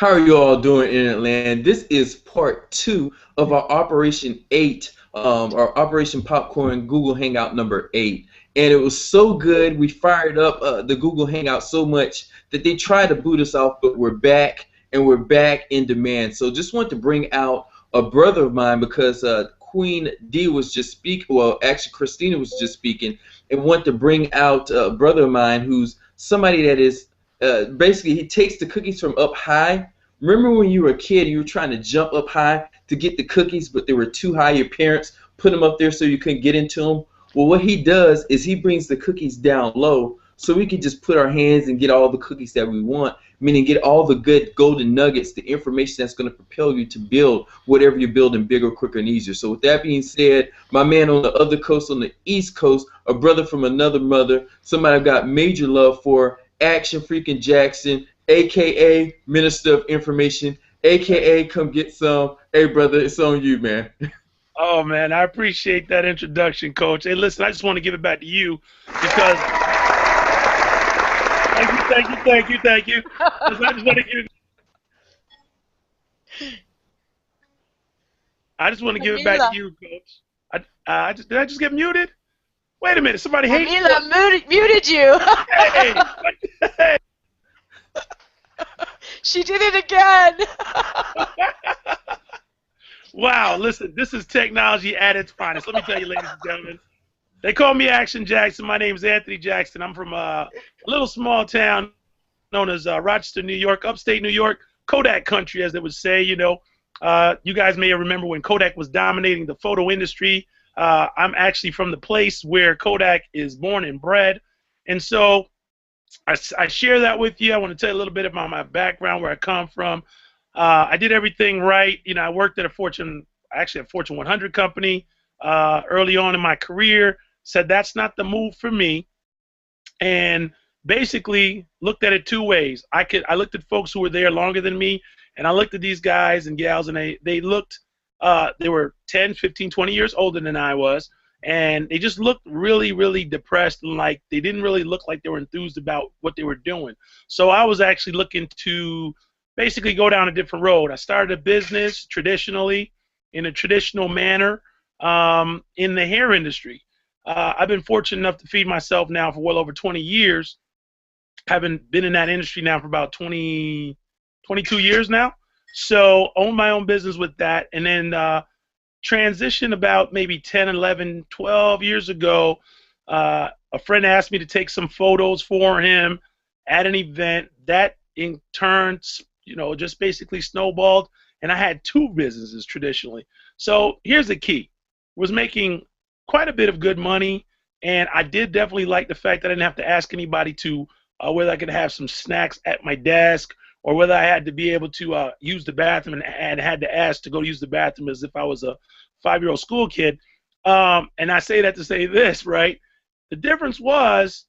How are you all doing, Internet Land? This is part two of our Operation 8, our Operation Popcorn Google Hangout number 8. And it was so good, we fired up the Google Hangout so much that they tried to boot us off, but we're back, and we're back in demand. So just want to bring out a brother of mine because Queen D was just speaking, well, actually Christina was just speaking, and want to bring out a brother of mine who's somebody that is basically he takes the cookies from up high. Remember when you were a kid, you were trying to jump up high to get the cookies, but they were too high. Your parents put them up there so you couldn't get into them. Well, what he does is he brings the cookies down low so we can just put our hands and get all the cookies that we want, meaning get all the good golden nuggets, the information that's going to propel you to build whatever you're building bigger, quicker, and easier. So with that being said, my man on the other coast, on the East Coast, a brother from another mother, somebody I've got major love for, Action Freaking Jackson, aka Minister of Information, aka come get some. Hey brother, it's on you, man. Oh man, I appreciate that introduction, Coach. Hey, listen, I just want to give it back to you because thank you. I just want to give it back to you, Coach. Did I just get muted? Wait a minute, somebody hates me. Muted you. Hey, hey. She did it again. Wow, listen, this is technology at its finest. Let me tell you, ladies and gentlemen. They call me Action Jackson. My name is Anthony Jackson. I'm from a little small town known as Rochester, New York, upstate New York, Kodak country, as they would say. You know, you guys may remember when Kodak was dominating the photo industry. I'm actually from the place where Kodak is born and bred. And so I share that with you. I want to tell you a little bit about my background, where I come from. I did everything right. You know, I worked at a Fortune 100 company early on in my career. Said that's not the move for me, and basically looked at it two ways. I looked at folks who were there longer than me, and I looked at these guys and gals, and they were 10, 15, 20 years older than I was, and they just looked really, really depressed, and like they didn't really look like they were enthused about what they were doing. So I was actually looking to basically go down a different road. I started a business traditionally, in a traditional manner, in the hair industry. I've been fortunate enough to feed myself now for well over 20 years. Haven't been in that industry now for about 22 years now. So own my own business with that, and then transition about maybe 10, 11, 12 years ago. A friend asked me to take some photos for him at an event. That in turn, you know, just basically snowballed, and I had two businesses traditionally. So here's the key: was making quite a bit of good money, and I did definitely like the fact that I didn't have to ask anybody to whether I could have some snacks at my desk, or whether I had to be able to use the bathroom and had to ask to go use the bathroom as if I was a 5-year-old school kid. And I say that to say this, right? The difference was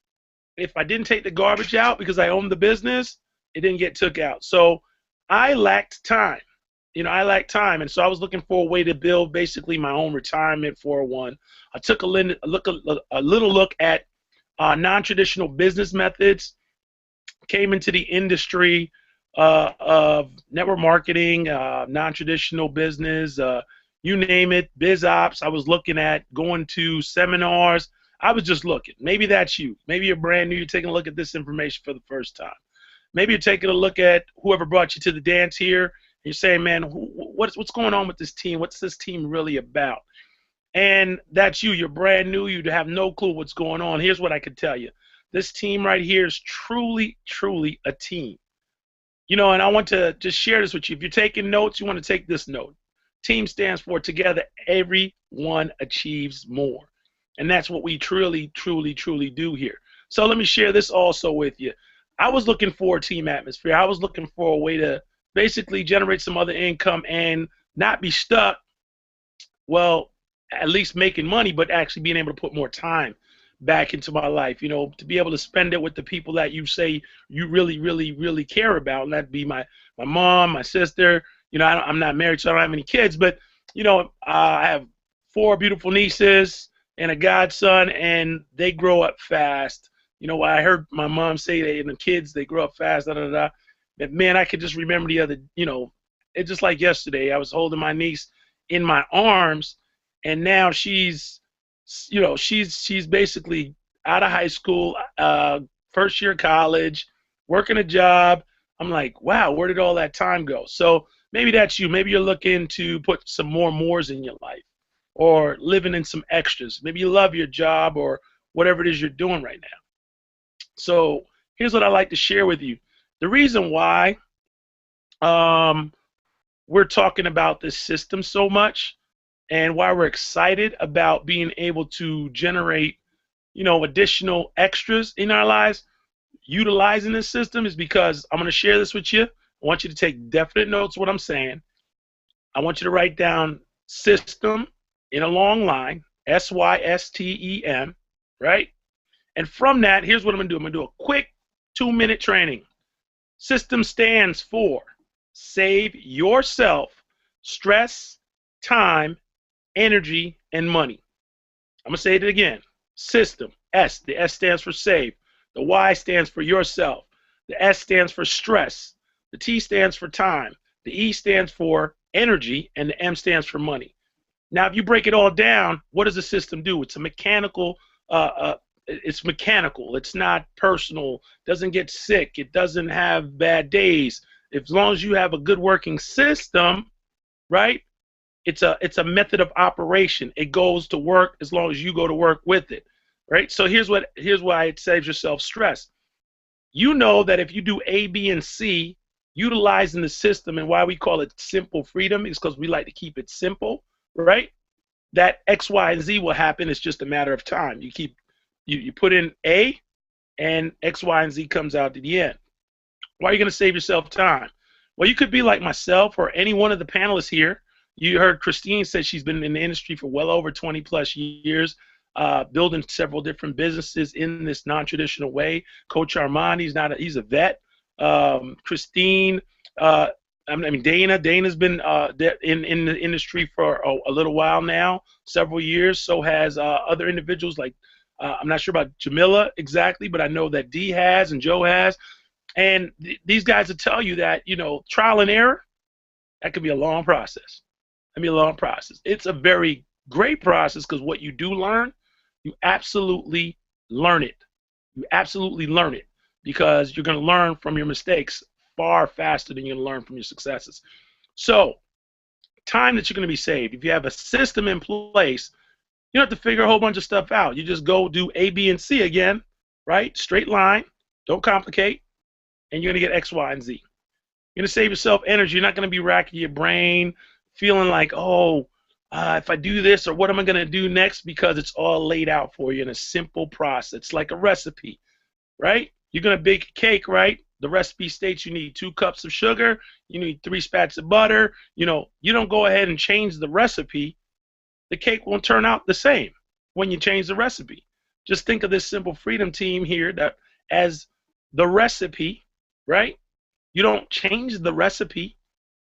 if I didn't take the garbage out because I owned the business, it didn't get took out. So I lacked time. You know, I lacked time, and so I was looking for a way to build basically my own retirement 401. I took a little look at non-traditional business methods, came into the industry of network marketing, non-traditional business, you name it, biz ops. I was looking at going to seminars. I was just looking. Maybe that's you. Maybe you're brand new. You're taking a look at this information for the first time. Maybe you're taking a look at whoever brought you to the dance here. You're saying, man, what's going on with this team? What's this team really about? And that's you. You're brand new. You have no clue what's going on. Here's what I can tell you. This team right here is truly, truly a team. You know, and I want to just share this with you. If you're taking notes, you want to take this note. Team stands for together, everyone achieves more. And that's what we truly, truly, truly do here. So let me share this also with you. I was looking for a team atmosphere. I was looking for a way to basically generate some other income and not be stuck, well, at least making money, but actually being able to put more time back into my life, you know, to be able to spend it with the people that you say you really, really, really care about. And that'd be my mom, my sister. You know, I'm not married, so I don't have any kids, but, you know, I have 4 beautiful nieces and a godson, and they grow up fast. You know, I heard my mom say that the kids, they grow up fast, da, da, da. man, I could just remember the other, it's just like yesterday. I was holding my niece in my arms, and now she's basically out of high school, first year college, working a job. I'm like, wow, where did all that time go? So maybe that's you. Maybe you're looking to put some mores in your life, or living in some extras. Maybe you love your job or whatever it is you're doing right now. So here's what I like to share with you. The reason why um, we're talking about this system so much, and why we're excited about being able to generate, additional extras in our lives, utilizing this system, is because I'm going to share this with you. I want you to take definite notes of what I'm saying. I want you to write down system in a long line, SYSTEM, right? And from that, here's what I'm going to do. I'm going to do a quick 2-minute training. System stands for save yourself stress, time, energy, and money. I'm going to say it again. System, S. The S stands for save. The Y stands for yourself. The S stands for stress. The T stands for time. The E stands for energy, and the M stands for money. Now, if you break it all down, what does the system do? It's a mechanical. It's mechanical. It's not personal. Doesn't get sick. It doesn't have bad days. As long as you have a good working system, right? It's a method of operation. It goes to work as long as you go to work with it, right? So here's why it saves yourself stress. You know that if you do A, B, and C, utilizing the system, and why we call it simple freedom is because we like to keep it simple, right? That X, Y, and Z will happen. It's just a matter of time. You put in A, and X, Y, and Z comes out to the end. Why are you going to save yourself time? Well, you could be like myself or any one of the panelists here. You heard Christine said she's been in the industry for well over 20 plus years, building several different businesses in this non-traditional way. Coach Armand, he's a vet. Christine, Dana's been in the industry for a little while now, several years. So has other individuals like, I'm not sure about Jamila exactly, but I know that Dee has and Joe has. And these guys will tell you that, trial and error, that can be a long process. It's a very great process because what you do learn, you absolutely learn it. Because you're going to learn from your mistakes far faster than you're going to learn from your successes. So, time that you're going to be saved. If you have a system in place, you don't have to figure a whole bunch of stuff out. You just go do A, B, and C again, right? Straight line. Don't complicate. And you're going to get X, Y, and Z. You're going to save yourself energy. You're not going to be racking your brain, feeling like, if I do this, or what am I going to do next? Because it's all laid out for you in a simple process. It's like a recipe, right? You're going to bake a cake, right? The recipe states you need 2 cups of sugar. You need 3 spats of butter. You don't go ahead and change the recipe. The cake won't turn out the same when you change the recipe. Just think of this Simple Freedom team here that as the recipe, right? You don't change the recipe.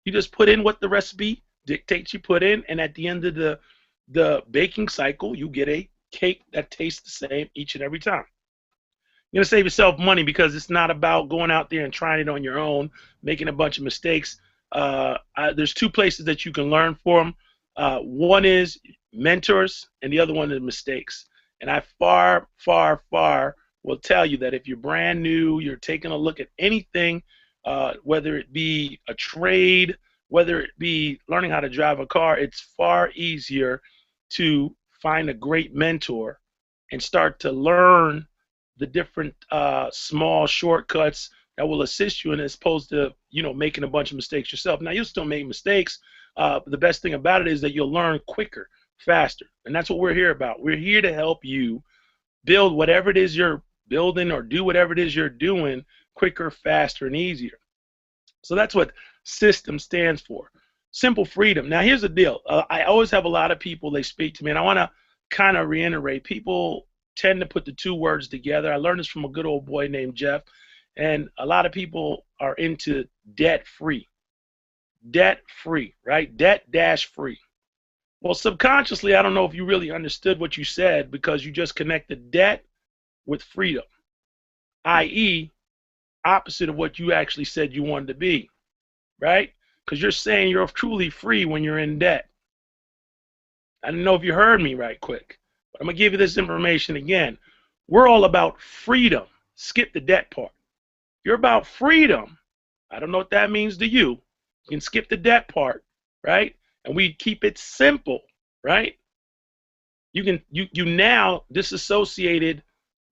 You just put in what the recipe dictates you put in, and at the end of the baking cycle, you get a cake that tastes the same each and every time. You're going to save yourself money because it's not about going out there and trying it on your own, making a bunch of mistakes. There's 2 places that you can learn from. One is mentors, and the other one is mistakes. And I far, far, far will tell you that if you're brand new, you're taking a look at anything, whether it be a trade, whether it be learning how to drive a car, it's far easier to find a great mentor and start to learn the different small shortcuts that will assist you in, as opposed to making a bunch of mistakes yourself. Now, you'll still make mistakes. The best thing about it is that you'll learn quicker, faster, and that's what we're here about. We're here to help you build whatever it is you're building or do whatever it is you're doing quicker, faster, and easier. So that's what system stands for. Simple freedom. Now, here's the deal. I always have a lot of people, they speak to me, and I want to kind of reiterate. People tend to put the 2 words together. I learned this from a good old boy named Jeff, and a lot of people are into debt-free. Debt-free, right? Debt-free. Well, subconsciously, I don't know if you really understood what you said, because you just connected debt with freedom, i.e., opposite of what you actually said you wanted to be, right? Because you're saying you're truly free when you're in debt. I don't know if you heard me right quick, but I'm going to give you this information again. We're all about freedom. Skip the debt part. You're about freedom. I don't know what that means to you. You can skip the debt part, right? And we keep it simple, right? You now disassociated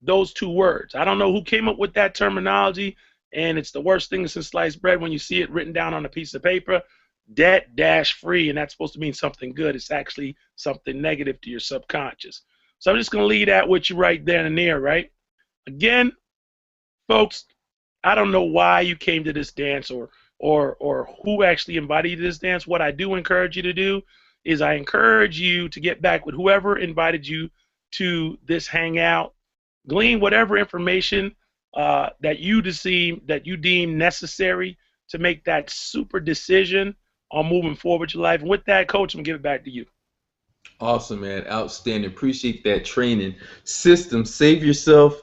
those two words. I don't know who came up with that terminology, and it's the worst thing since sliced bread when you see it written down on a piece of paper. Debt dash free, and that's supposed to mean something good. It's actually something negative to your subconscious. So I'm just going to leave that with you right there and there, right? Again, folks, I don't know why you came to this dance or who actually invited you to this dance. What I do encourage you to do is I encourage you to get back with whoever invited you to this hangout, glean whatever information that you deem necessary to make that super decision on moving forward with your life. And with that, Coach, I'm going to give it back to you. Awesome, man. Outstanding. Appreciate that training system. Save yourself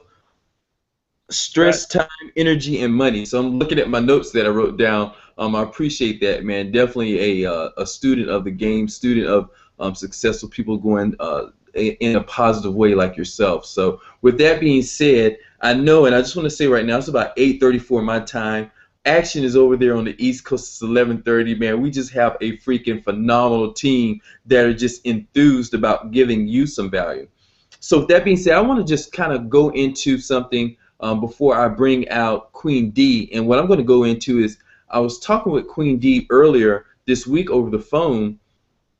stress, time, energy, and money. So I'm looking at my notes that I wrote down. I appreciate that, man. Definitely a student of the game, student of successful people going in a positive way like yourself. So with that being said, I know, and I just want to say right now, it's about 8:34 my time. Action is over there on the East Coast. It's 11:30, man. We just have a freaking phenomenal team that are just enthused about giving you some value. So with that being said, I want to just kind of go into something before I bring out Queen D. And what I'm going to go into is I was talking with Queen D earlier this week over the phone,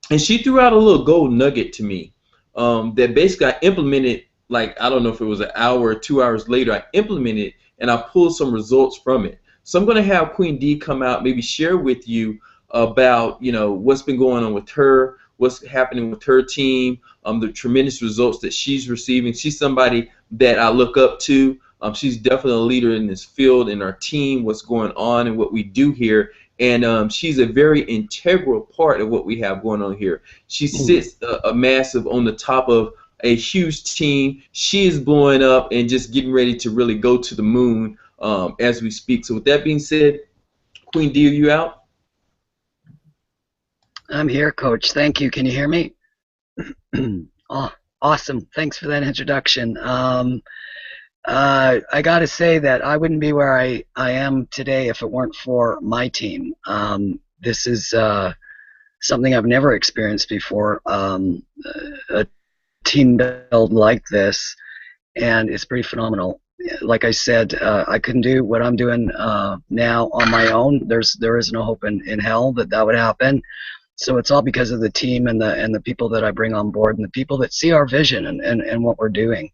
and she threw out a little gold nugget to me that basically I implemented, like, I don't know if it was an hour or 2 hours later, I implemented and I pulled some results from it. So I'm going to have Queen D come out, maybe share with you about, you know, what's been going on with her, what's happening with her team, the tremendous results that she's receiving. She's somebody that I look up to. She's definitely a leader in this field, in our team, what's going on and what we do here. And she's a very integral part of what we have going on here. She sits a massive on the top of a huge team. She is blowing up and just getting ready to really go to the moon as we speak. So with that being said, Queen D, are you out? I'm here, Coach. Thank you. Can you hear me? Oh, awesome. Thanks for that introduction. I got to say that I wouldn't be where I am today if it weren't for my team. This is something I've never experienced before, a team build like this, and it's pretty phenomenal. Like I said, I couldn't do what I'm doing now on my own. There is no hope in hell that would happen. So it's all because of the team and the people that I bring on board and the people that see our vision and what we're doing.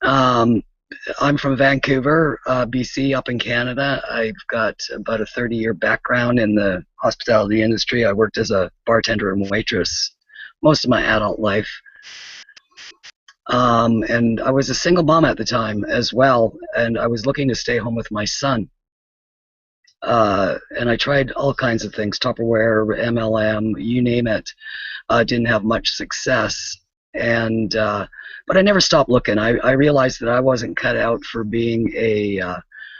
I'm from Vancouver, BC, up in Canada. I've got about a 30-year background in the hospitality industry. I worked as a bartender and waitress most of my adult life. And I was a single mom at the time as well, and I was looking to stay home with my son. And I tried all kinds of things, Tupperware, MLM, you name it. Didn't have much success. And but I never stopped looking. I realized that I wasn't cut out for being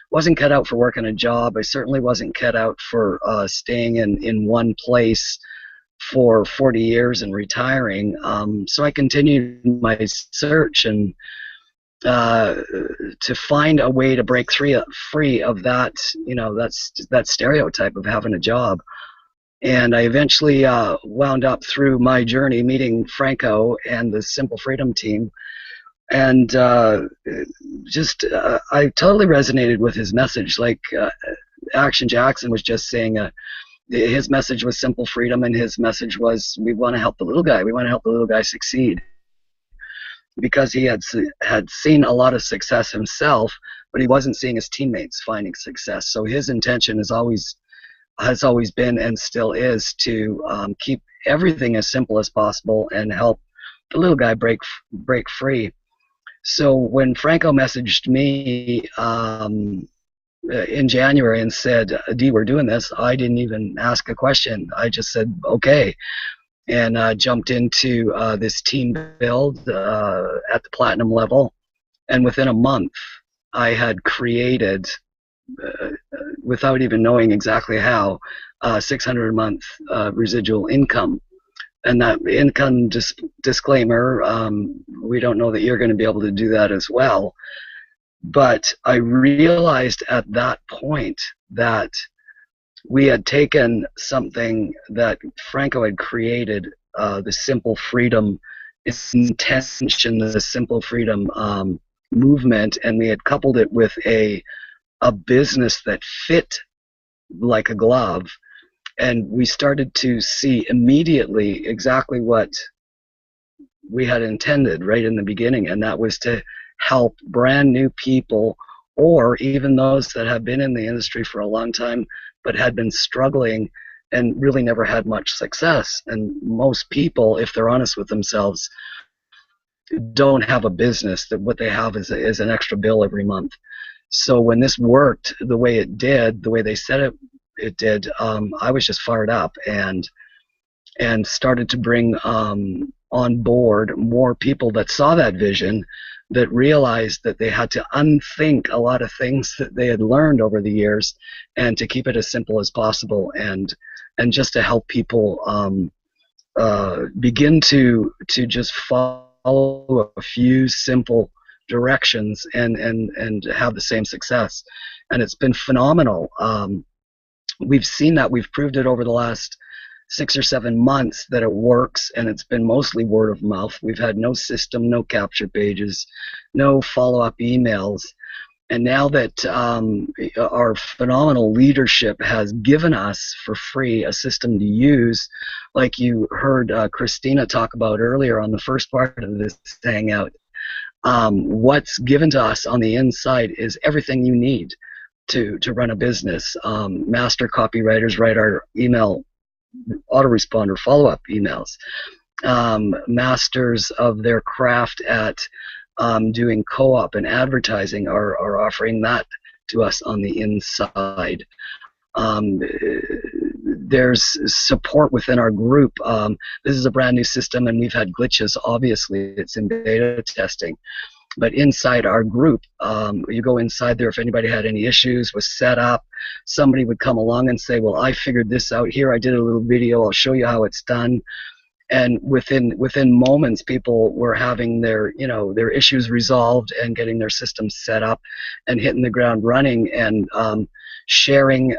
wasn't cut out for working a job. I certainly wasn't cut out for staying in one place for 40 years and retiring. So I continued my search and to find a way to break free of that, that stereotype of having a job. And I eventually wound up through my journey meeting Franco and the Simple Freedom team. And I totally resonated with his message. Like Action Jackson was just saying, his message was simple freedom, and his message was, we want to help the little guy. We want to help the little guy succeed. Because he had seen a lot of success himself, but he wasn't seeing his teammates finding success. So his intention has always been and still is to keep everything as simple as possible and help the little guy break free. So when Franco messaged me in January and said, D, we're doing this, I didn't even ask a question. I just said, okay. And jumped into this team build at the platinum level. And within a month, I had created without even knowing exactly how, 600 a month residual income. And that income disclaimer, we don't know that you're going to be able to do that as well. But I realized at that point that we had taken something that Franco had created, the Simple Freedom intention, the Simple Freedom movement, and we had coupled it with a business that fit like a glove. And we started to see immediately exactly what we had intended right in the beginning, and that was to help brand new people, or even those that have been in the industry for a long time but had been struggling and really never had much success. And most people, if they're honest with themselves, don't have a business. That what they have is an extra bill every month. So when this worked the way it did, the way they said it did, I was just fired up and started to bring on board more people that saw that vision, that realized that they had to unthink a lot of things that they had learned over the years, and to keep it as simple as possible, and just to help people begin to just follow a few simple directions and have the same success. And it's been phenomenal. We've seen that. We've proved it over the last 6 or 7 months that it works, and it's been mostly word of mouth. We've had no system, no capture pages, no follow-up emails. And now that our phenomenal leadership has given us for free a system to use, like you heard Christina talk about earlier on the first part of this Hangout, what's given to us on the inside is everything you need to run a business. Master copywriters write our email autoresponder follow-up emails. Masters of their craft at doing co-op and advertising are offering that to us on the inside. There's support within our group. This is a brand new system, and we've had glitches. Obviously, it's in beta testing. But inside our group, you go inside there, if anybody had any issues with setup, somebody would come along and say, well, I figured this out here. I did a little video. I'll show you how it's done. And within moments, people were having their issues resolved and getting their systems set up and hitting the ground running, and sharing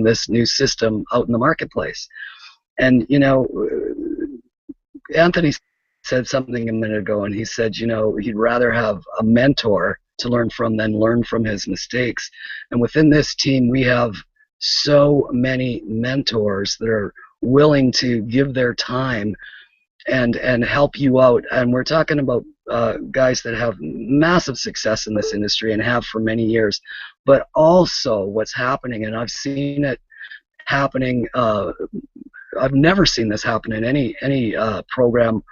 this new system out in the marketplace. And Anthony said something a minute ago, and he said, he'd rather have a mentor to learn from than learn from his mistakes. And within this team, we have so many mentors that are willing to give their time and help you out. And we're talking about guys that have massive success in this industry and have for many years. But also what's happening, and I've seen it happening, I've never seen this happen in any program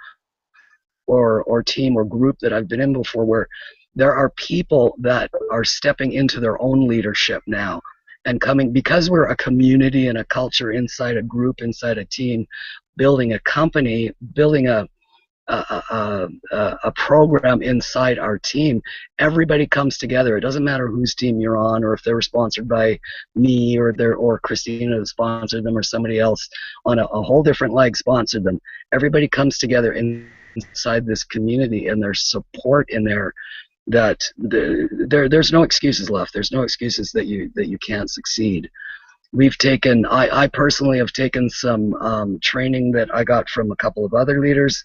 or team or group that I've been in before, where there are people that are stepping into their own leadership now and coming, because we're a community and a culture inside a group, inside a team, building a company, building a program inside our team. Everybody comes together. It doesn't matter whose team you're on, or if they were sponsored by me or Christina that sponsored them, or somebody else on a whole different leg sponsored them. Everybody comes together inside this community, and there's support in there that there's no excuses left. There's no excuses that you can't succeed. We've taken, I personally have taken some training that I got from a couple of other leaders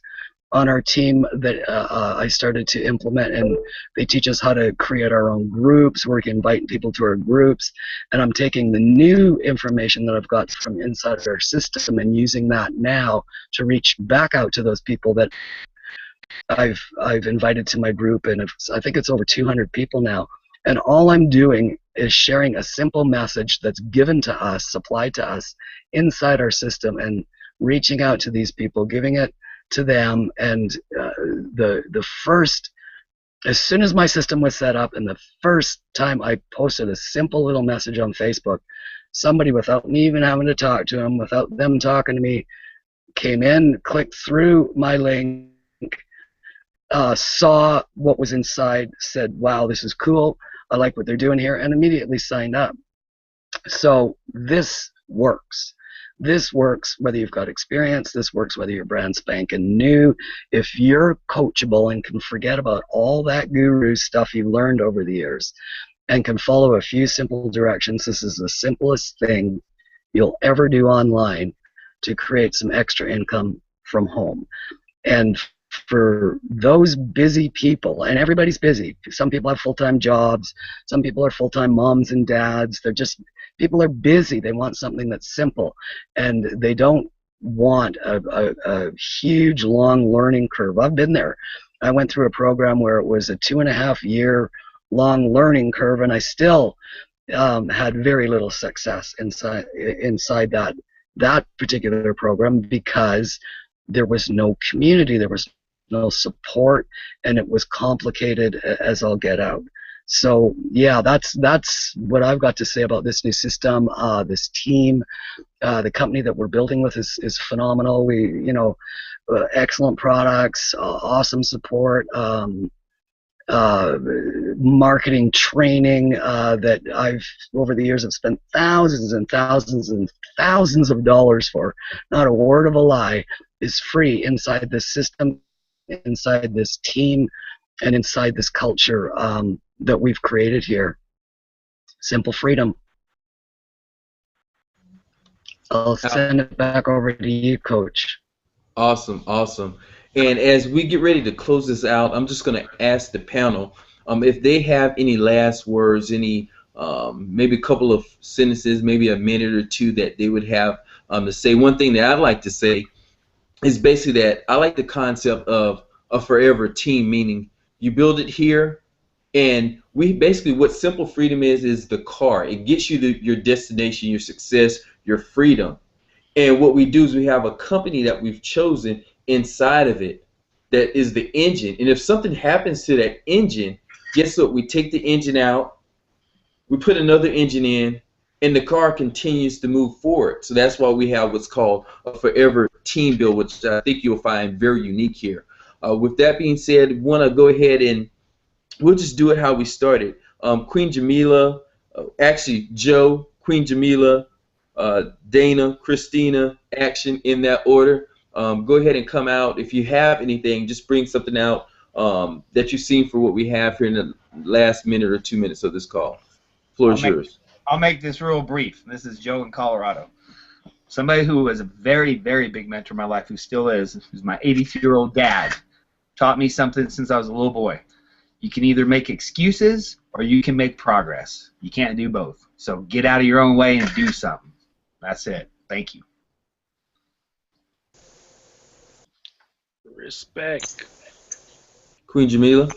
on our team that I started to implement, and they teach us how to create our own groups. We're inviting people to our groups, and I'm taking the new information that I've got from inside our system and using that now to reach back out to those people that I've invited to my group, and I think it's over 200 people now. And all I'm doing is sharing a simple message that's given to us, supplied to us inside our system, and reaching out to these people, giving it to them. And the first, as soon as my system was set up, and the first time I posted a simple little message on Facebook, somebody, without me even having to talk to them, without them talking to me, came in, clicked through my link, saw what was inside, said, wow, this is cool. I like what they're doing here, and immediately signed up. So this works. This works whether you've got experience. This works whether you're brand spanking new. If you're coachable and can forget about all that guru stuff you've learned over the years and can follow a few simple directions, this is the simplest thing you'll ever do online to create some extra income from home. And for those busy people, and everybody's busy. Some people have full-time jobs. Some people are full-time moms and dads. People are busy. They want something that's simple, and they don't want a huge, long learning curve. I've been there. I went through a program where it was a 2.5-year long learning curve, and I still had very little success inside that particular program because there was no community, there was no support, and it was complicated as all get out. So yeah, that's what I've got to say about this new system. This team, the company that we're building with is phenomenal. We, excellent products, awesome support, marketing training that I've over the years have spent thousands and thousands and thousands of dollars for. Not a word of a lie is free inside this system, inside this team, and inside this culture that we've created here. Simple freedom. I'll send it back over to you, Coach. Awesome, awesome. And as we get ready to close this out, I'm just going to ask the panel if they have any last words, any maybe a couple of sentences, maybe a minute or two that they would have to say. One thing that I'd like to say is basically that I like the concept of a forever team, meaning you build it here, and we basically, what Simple Freedom is the car. It gets you to your destination, your success, your freedom. And what we do is we have a company that we've chosen inside of it that is the engine. And if something happens to that engine, guess what? We take the engine out, we put another engine in, and the car continues to move forward. So that's why we have what's called a forever team build, which I think you'll find very unique here. With that being said, I want to go ahead and we'll just do it how we started. Queen Jamila, actually Joe, Queen Jamila, Dana, Christina, Action, in that order. Go ahead and come out. If you have anything, just bring something out that you've seen for what we have here in the last minute or 2 minutes of this call. Floor is yours. I'll make this real brief. This is Joe in Colorado. Somebody who was a very, very big mentor in my life, who still is, who's my 82-year-old dad, taught me something since I was a little boy. You can either make excuses or you can make progress. You can't do both. So get out of your own way and do something. That's it. Thank you. Respect. Queen Jamila?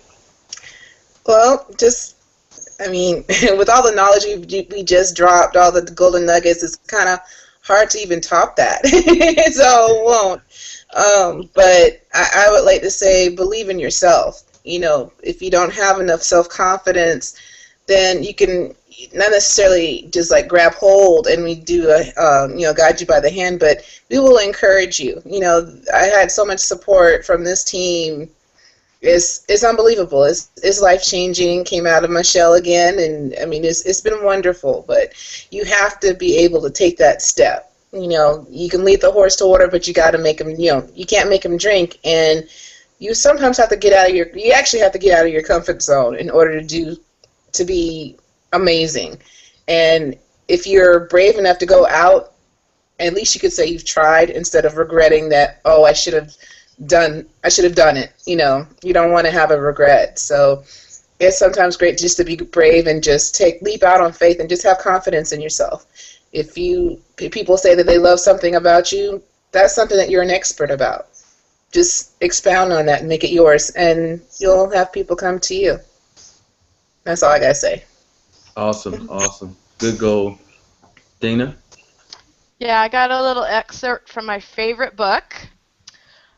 Well, with all the knowledge we just dropped, all the golden nuggets, it's kind of hard to even top that. So it won't. But I would like to say, believe in yourself. If you don't have enough self-confidence, then you can not necessarily just like grab hold and we do guide you by the hand, but we will encourage you. I had so much support from this team. It's unbelievable. It's life-changing. Came out of my shell again, and I mean it's been wonderful. But you have to be able to take that step. You can lead the horse to water, but you got to make him. You can't make him drink, and you sometimes have to get out of your. You actually have to get out of your comfort zone in order to be amazing. And if you're brave enough to go out, at least you could say you've tried instead of regretting that. Oh, I should have done it. You don't want to have a regret. So it's sometimes great just to be brave and just leap out on faith and just have confidence in yourself. If people say that they love something about you, that's something that you're an expert about. Just expound on that and make it yours, and you'll have people come to you. That's all I gotta say. Awesome, awesome. Good goal. Dana? Yeah, I got a little excerpt from my favorite book.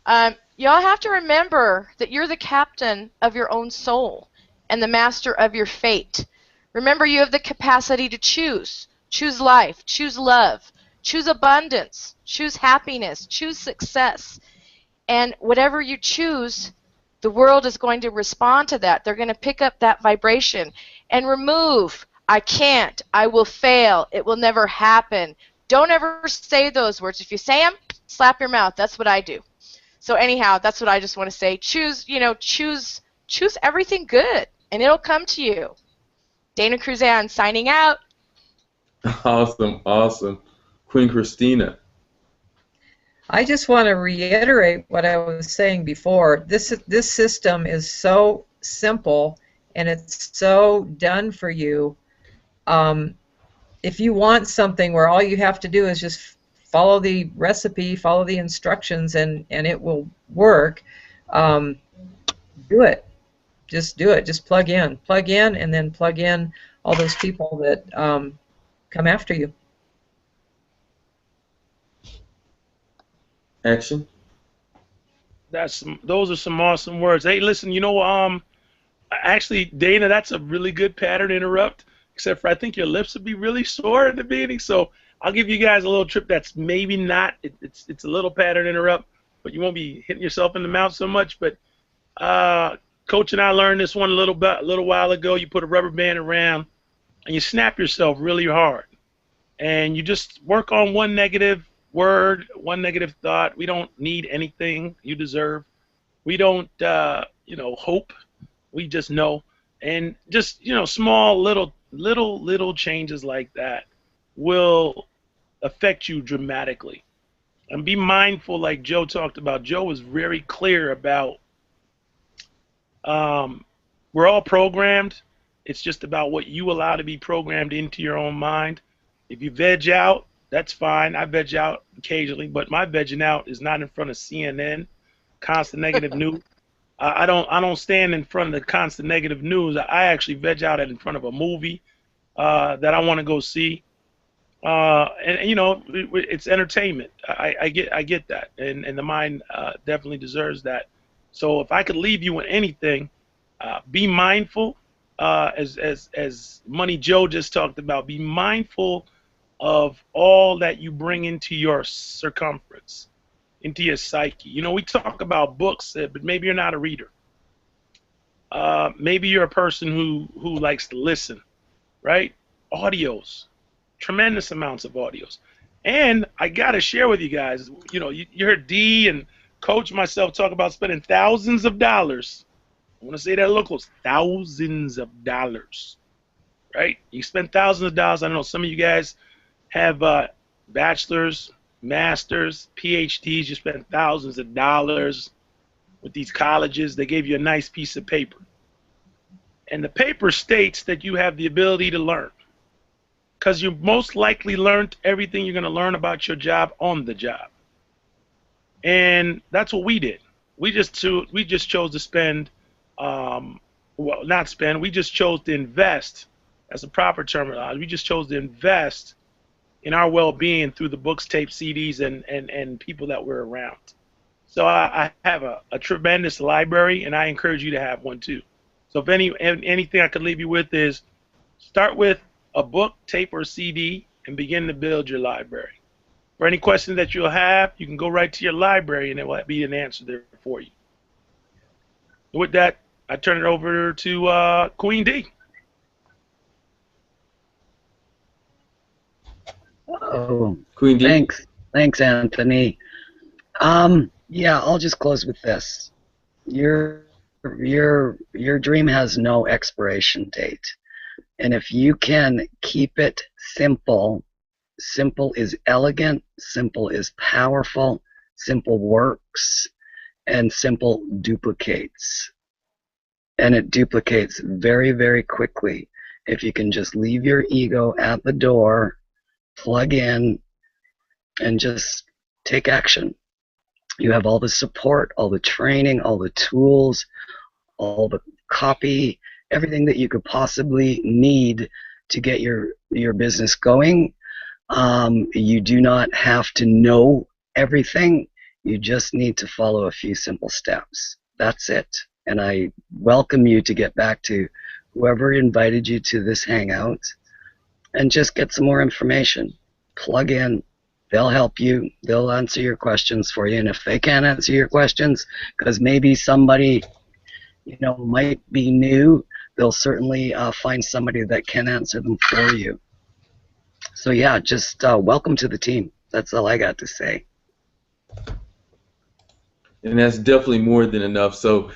Y'all have to remember that you're the captain of your own soul and the master of your fate. Remember, you have the capacity to choose. Choose life, choose love, choose abundance, choose happiness, choose success. And whatever you choose, the world is going to respond to that. They're going to pick up that vibration and remove, I can't, I will fail, it will never happen. Don't ever say those words. If you say them, slap your mouth. That's what I do. So anyhow, that's what I just want to say. Choose everything good, and it'll come to you. Dana Cruzan signing out. Awesome, awesome. Queen Christina. I just want to reiterate what I was saying before. This system is so simple, and it's so done for you. If you want something where all you have to do is just follow the recipe, follow the instructions, and it will work, do it. Just do it. Just plug in, and then plug in all those people that come after you. Action. Those are some awesome words. Hey, listen, actually, Dana, that's a really good pattern to interrupt. Except for I think your lips would be really sore at the beginning. So I'll give you guys a little trip that's maybe not. It's a little pattern interrupt, but you won't be hitting yourself in the mouth so much. But Coach and I learned this one a little while ago. You put a rubber band around, and you snap yourself really hard, and you just work on one negative word, one negative thought. We don't need anything you deserve. We don't, hope. We just know, and just small little changes like that will affect you dramatically. And be mindful, like Joe talked about. Joe was very clear about we're all programmed. It's just about what you allow to be programmed into your own mind. If you veg out, that's fine. I veg out occasionally, but my vegging out is not in front of CNN, constant negative news. I don't stand in front of the constant negative news. I actually veg out in front of a movie that I want to go see. It's entertainment. I get that, and the mind definitely deserves that. So if I could leave you with anything, be mindful. As Money Joe just talked about, be mindful of all that you bring into your circumference, into your psyche. We talk about books, but maybe you're not a reader. Maybe you're a person who likes to listen, right? Audios, tremendous amounts of audios. And I got to share with you guys, you heard D and Coach myself talk about spending thousands of dollars. I want to say that locals, thousands of dollars, right? You spend thousands of dollars. I know some of you guys have bachelors, masters, PhDs. You spend thousands of dollars with these colleges. They gave you a nice piece of paper. And the paper states that you have the ability to learn, because you most likely learned everything you're going to learn about your job on the job. And that's what we did. We just chose to spend, we just chose to invest. That's a proper terminology. We just chose to invest in our well-being through the books, tapes, CDs, and people that we're around. So I have a tremendous library, and I encourage you to have one too. So if anything I could leave you with is start with a book, tape, or CD and begin to build your library. For any questions that you'll have, you can go right to your library and there will be an answer there for you. With that, I turn it over to Queen D. Oh, Queen D. Thanks, Anthony. Yeah, I'll just close with this. Your dream has no expiration date, and if you can keep it simple, simple is elegant, simple is powerful, simple works, and simple duplicates. And it duplicates very, very quickly if you can just leave your ego at the door, plug in, and just take action. You have all the support, all the training, all the tools, all the copy, everything that you could possibly need to get your business going. You do not have to know everything. You just need to follow a few simple steps. That's it. And I welcome you to get back to whoever invited you to this hangout and just get some more information. Plug in. They'll help you. They'll answer your questions for you. And if they can't answer your questions, because maybe somebody might be new, they'll certainly find somebody that can answer them for you. So yeah, just welcome to the team. That's all I got to say. And that's definitely more than enough. So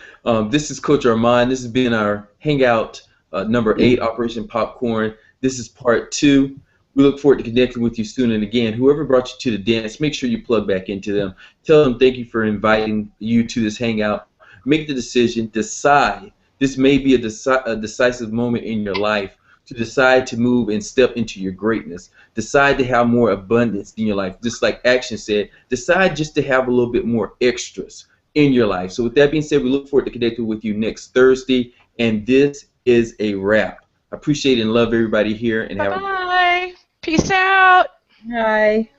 this is Coach Armand. This has been our Hangout number 8, Operation Popcorn. This is part 2. We look forward to connecting with you soon. And again, whoever brought you to the dance, make sure you plug back into them. Tell them thank you for inviting you to this Hangout. Make the decision. Decide. This may be a decisive moment in your life to decide to move and step into your greatness. Decide to have more abundance in your life. Just like Action said, decide just to have a little bit more extras in your life. So with that being said, we look forward to connecting with you next Thursday. And this is a wrap. I appreciate and love everybody here. And Bye. Peace out. Hi.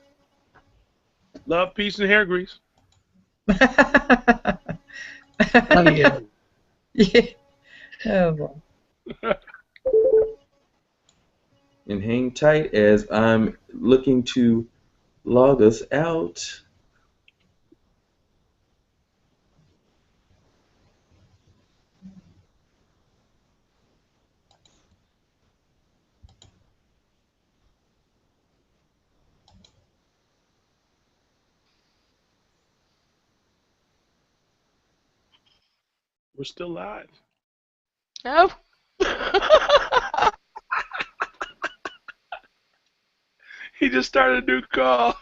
Love, peace, and hair grease. Love you. Yeah. Oh, boy. and hang tight as I'm looking to log us out. We're still live. No. He just started a new call.